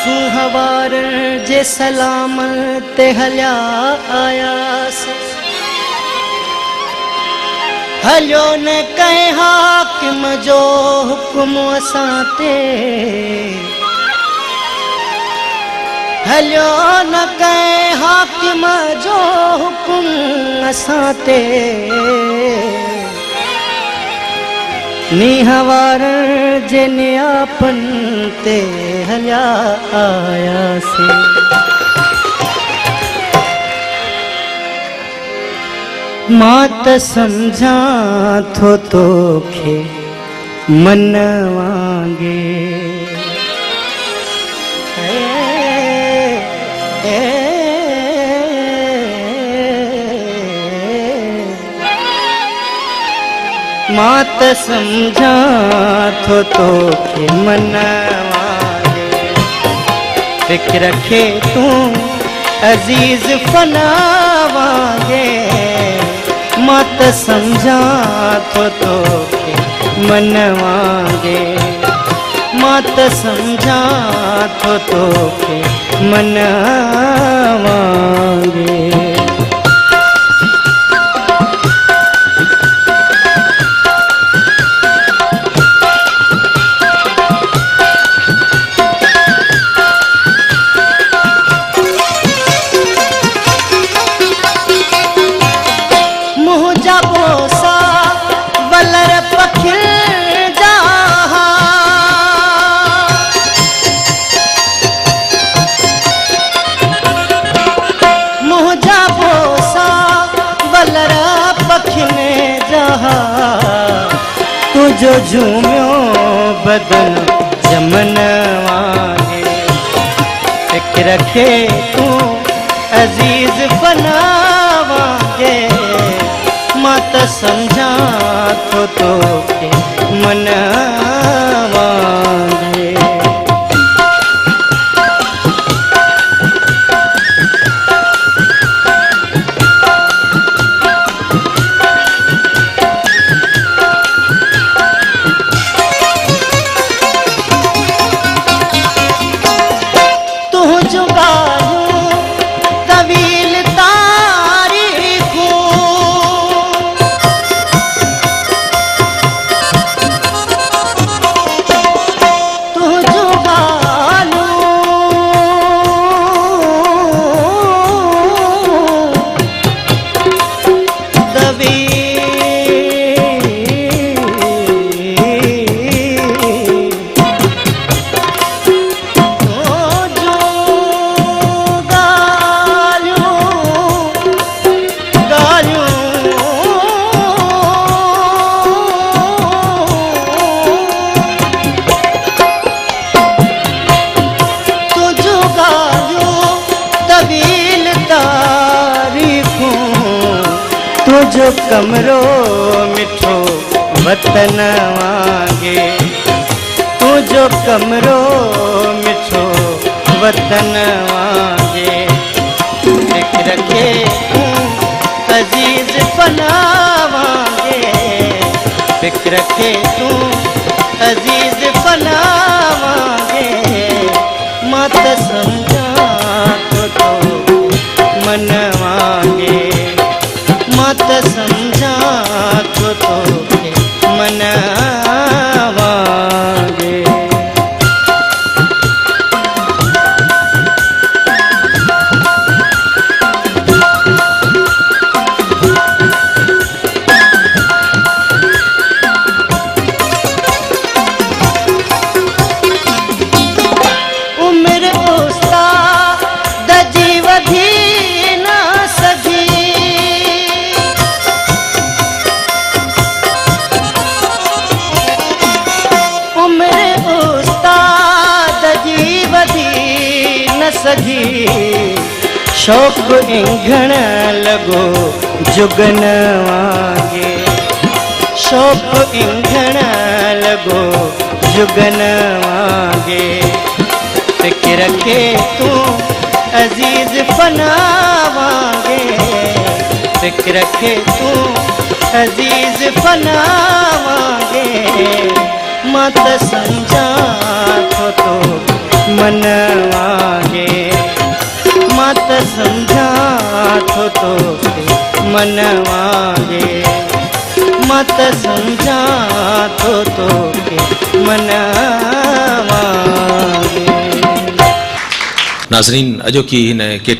सुहवार जे सलाम ते हलिया आयास हलियो न कहे हाकिम जो हुक्म असां ते हलियो न कहे हाकिम जो हुक्म असां ते निहवार जे नियापन ते हलिया आयासी मां त समझा थो तोखे मन वांगे मां त समझा थो तोखे मन वांगे फिक्र रखे तूं अजीज फना वांगे मां त समझा थो तोखे मन वांगे मां त समझा थो तोखे मन वांगे तुझो झूमियो बदन जमन वांगे फिक्र रखे तूं अजीज फना वांगे मां त समझा थो तोखे मन वांगे तुझो कमरो मिठो वतन वांगे तुझो कमरो मिठो वतन वांगे फिक्र रखे तूं अजीज फना वांगे फिक्र रखे तूं अजीज फना वांगे मां त समझा थो मन वांगे मां त समझा थो तोखे मन वांगे उम्र उस्ताद जी वधी न सघी सगी शौक इंघण लगो जुगन वांगे शौक इंघण लगो जुगन वांगे फिक्र रखे तूं अजीज फना वांगे फिक्र रखे तूं अजीज फना वांगे मां त समझा थो मन समझा तो के मनवागे, मत समझा तो के मनवागे। नाज़रीन, अॼोकी हिन केटी